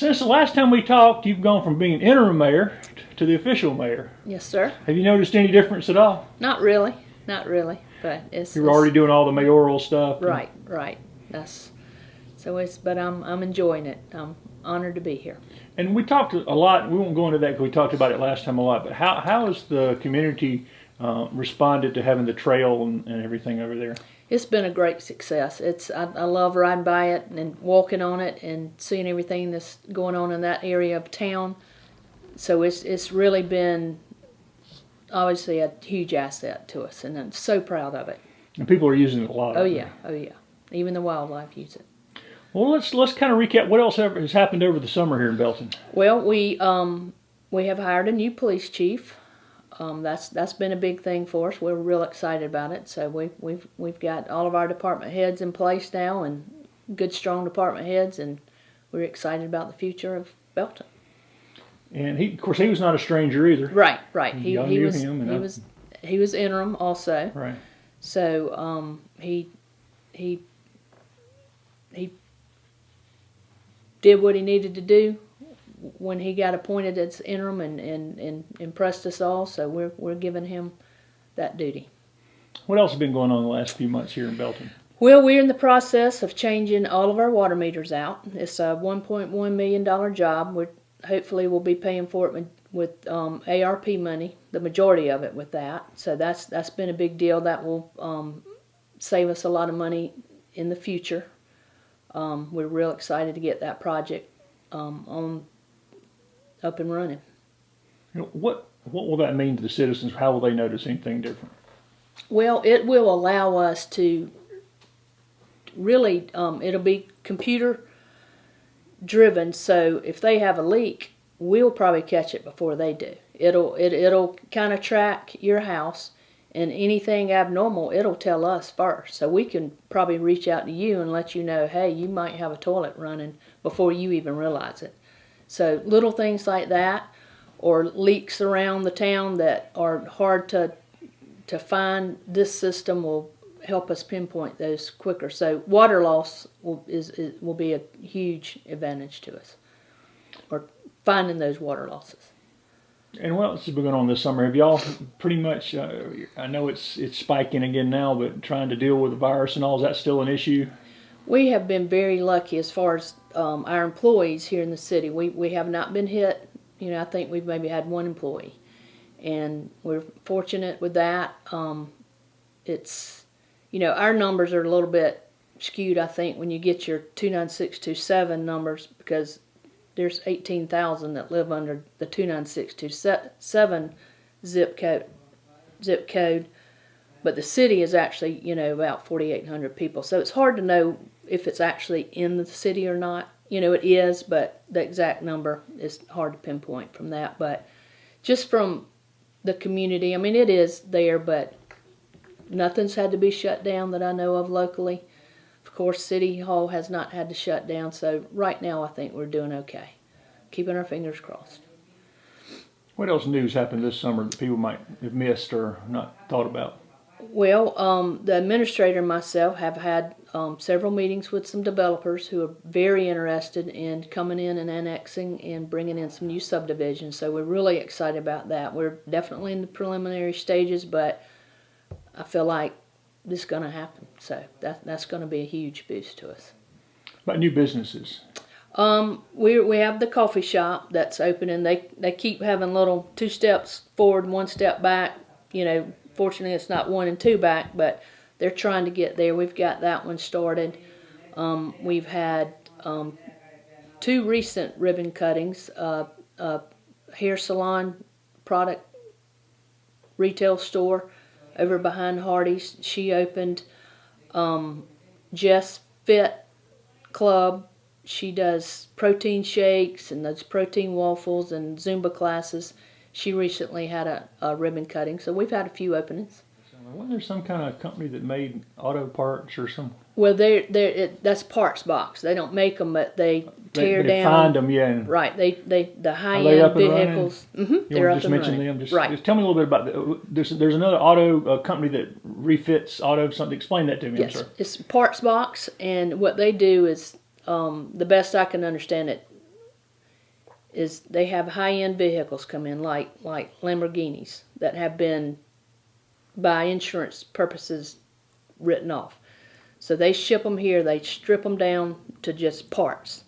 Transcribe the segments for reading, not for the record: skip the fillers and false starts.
since the last time we talked, you've gone from being interim mayor to the official mayor. Yes, sir. Have you noticed any difference at all? Not really, but You're already doing all the mayoral stuff. Right. But I'm enjoying it. I'm honored to be here. And we talked a lot. We won't go into that because we talked about it last time a lot. But how has the community responded to having the trail and everything over there? It's been a great success. I love riding by it and walking on it and seeing everything that's going on in that area of town. So it's really been obviously a huge asset to us, and I'm so proud of it. And people are using it a lot. Oh yeah. Even the wildlife use it. Well, let's kind of recap what else has happened over the summer here in Belton. Well, we have hired a new police chief. That's been a big thing for us. We're real excited about it. So we've got all of our department heads in place now, and good strong department heads, and we're excited about the future of Belton. And of course, he was not a stranger either. Right. He was interim also. Right. So he did what he needed to do when he got appointed as interim and impressed us all, so we're giving him that duty. What else has been going on the last few months here in Belton? Well, we're in the process of changing all of our water meters out. It's a $1.1 million job. Hopefully we'll be paying for it with ARP money, the majority of it with that. So that's been a big deal. That will save us a lot of money in the future. We're real excited to get that project up and running. What will that mean to the citizens? How will they notice anything different? Well, it will allow us to really, it'll be computer driven, so if they have a leak, we'll probably catch it before they do. It'll kind of track your house, and anything abnormal, it'll tell us first. So we can probably reach out to you and let you know, hey, you might have a toilet running before you even realize it. So little things like that, or leaks around the town that are hard to find, this system will help us pinpoint those quicker. So water loss will be a huge advantage to us, or finding those water losses. And what else has been going on this summer? Have y'all pretty much, I know it's spiking again now, but trying to deal with the virus and all, is that still an issue? We have been very lucky as far as our employees here in the city. We have not been hit. I think we've maybe had one employee, and we're fortunate with that. It's, our numbers are a little bit skewed, I think, when you get your 29627 numbers, because there's 18,000 that live under the 29627 zip code, but the city is actually, about 4,800 people. So it's hard to know if it's actually in the city or not. It is, but the exact number is hard to pinpoint from that. But just from the community, it is there, but nothing's had to be shut down that I know of locally. Of course, City Hall has not had to shut down, so right now I think we're doing okay. Keeping our fingers crossed. What else news happened this summer that people might have missed or not thought about? Well, the administrator and myself have had several meetings with some developers who are very interested in coming in and annexing and bringing in some new subdivisions, so we're really excited about that. We're definitely in the preliminary stages, but I feel like this is going to happen, so that's going to be a huge boost to us. About new businesses? We have the coffee shop that's open, and they keep having little 2 steps forward, 1 step back. Fortunately it's not 1 and 2 back, but they're trying to get there. We've got that one started. We've had 2 recent ribbon cuttings, hair salon product retail store over behind Hardy's. She opened Jess Fit Club. She does protein shakes and those protein waffles and Zumba classes. She recently had a ribbon cutting, so we've had a few openings. Wasn't there some kind of company that made auto parts or something? Well, that's Parts Box. They don't make them, but they tear they down. Find them, yeah. Right. The high-end vehicles. They're up and running. Just tell me a little bit about there's another auto company that refits auto something. Explain that to me. Yes, it's Parts Box, and what they do is the best I can understand it. is they have high-end vehicles come in, like Lamborghinis, that have been, by insurance purposes, written off. So they ship them here, they strip them down to just parts,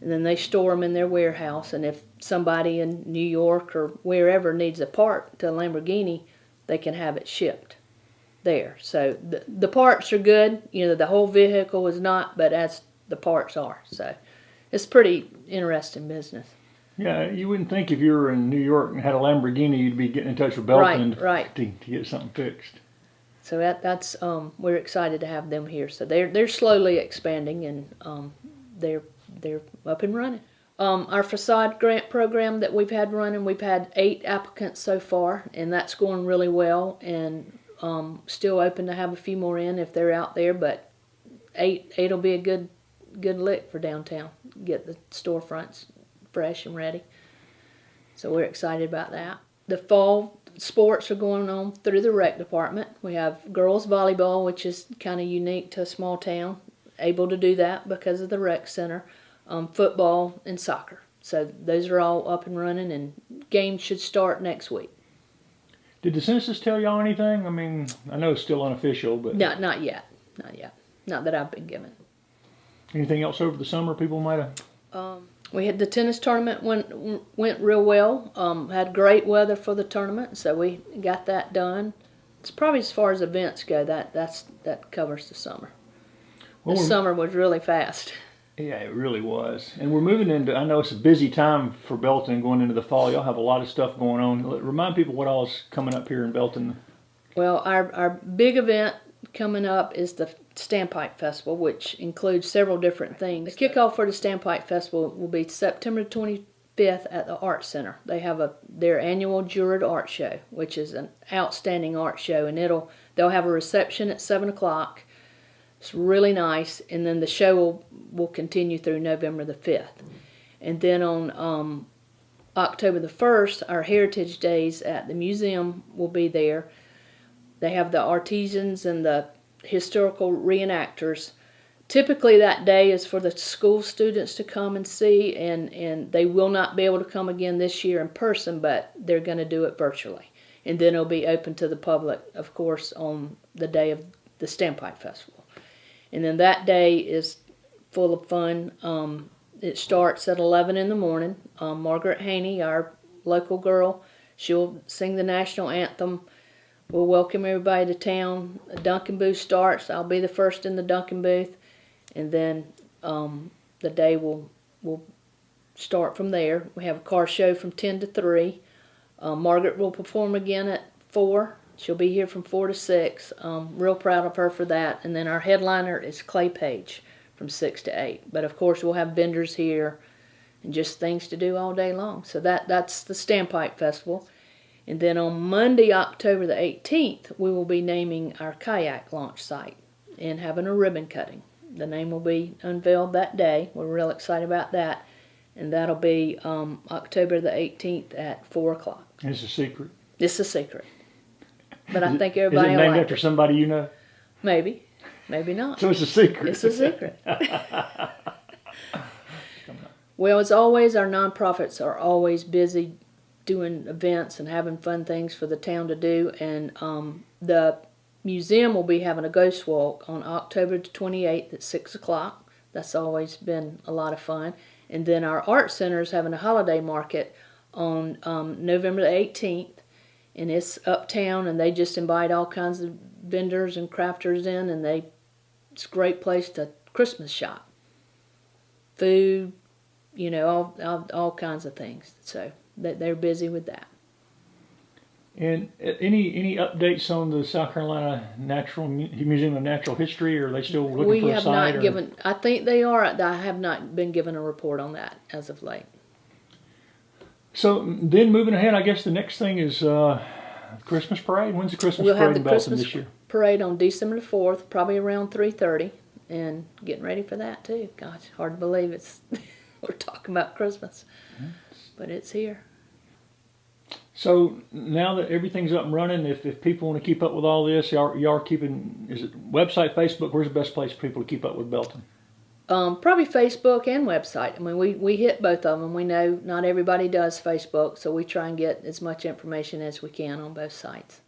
and then they store them in their warehouse, and if somebody in New York or wherever needs a part to a Lamborghini, they can have it shipped there. So the parts are good, the whole vehicle is not, but as the parts are. So it's pretty interesting business. Yeah, you wouldn't think if you were in New York and had a Lamborghini, you'd be getting in touch with Belton to get something fixed. So that's we're excited to have them here. So they're slowly expanding, and they're up and running. Our facade grant program that we've had running, we've had 8 applicants so far, and that's going really well. And still open to have a few more in if they're out there, but 8 will be a good lick for downtown. Get the storefronts fresh and ready. So we're excited about that. The fall sports are going on through the rec department. We have girls volleyball, which is kind of unique to a small town, able to do that because of the rec center. Football and soccer. So those are all up and running, and games should start next week. Did the census tell y'all anything? I mean, I know it's still unofficial, but Not yet. Not that I've been given. Anything else over the summer people might have? We had the tennis tournament went real well. Had great weather for the tournament, so we got that done. It's probably as far as events go. That covers the summer. The summer was really fast. Yeah, it really was. And we're moving into, I know it's a busy time for Belton going into the fall. Y'all have a lot of stuff going on. Remind people what all is coming up here in Belton. Well, our big event coming up is the Standpipe Festival, which includes several different things. The kickoff for the Standpipe Festival will be September 25th at the Art Center. They have their annual juried art show, which is an outstanding art show, and they'll have a reception at 7 o'clock. It's really nice, and then the show will continue through November the 5th. And then on October the 1st, our Heritage Days at the museum will be there. They have the artisans and the historical reenactors. Typically that day is for the school students to come and see, and they will not be able to come again this year in person, but they're going to do it virtually. And then it'll be open to the public, of course, on the day of the Standpipe Festival. And then that day is full of fun. It starts at 11 in the morning. Margaret Haney, our local girl, she'll sing the national anthem. We'll welcome everybody to town. A Dunkin' booth starts. I'll be the first in the Dunkin' booth. And then the day will start from there. We have a car show from 10 to 3. Margaret will perform again at 4. She'll be here from 4 to 6. Real proud of her for that. And then our headliner is Clay Page from 6 to 8. But of course we'll have vendors here and just things to do all day long. So that's the Standpipe Festival. And then on Monday, October the 18th, we will be naming our kayak launch site and having a ribbon cutting. The name will be unveiled that day. We're real excited about that. And that'll be October the 18th at 4 o'clock. It's a secret. It's a secret. But I think everybody will Is it named like after somebody you know? Maybe. Maybe not. So it's a secret. It's a secret. Well, as always, our nonprofits are always busy doing events and having fun things for the town to do. And the museum will be having a ghost walk on October the 28th at 6 o'clock. That's always been a lot of fun. And then our art center is having a holiday market on November the 18th. And it's uptown, and they just invite all kinds of vendors and crafters in, and it's a great place to Christmas shop. Food, all kinds of things. So they're busy with that. And any updates on the South Carolina Museum of Natural History, or are they still looking for a site? We have not given, I think they are. I have not been given a report on that as of late. So then moving ahead, I guess the next thing is Christmas parade. When's the Christmas parade in Belton this year? Parade on December the 4th, probably around 3:30, and getting ready for that too. Gosh, hard to believe we're talking about Christmas, but it's here. So now that everything's up and running, if people want to keep up with all this, y'all are keeping, is it website, Facebook, where's the best place for people to keep up with Belton? Probably Facebook and website. I mean, we hit both of them. We know not everybody does Facebook, so we try and get as much information as we can on both sites.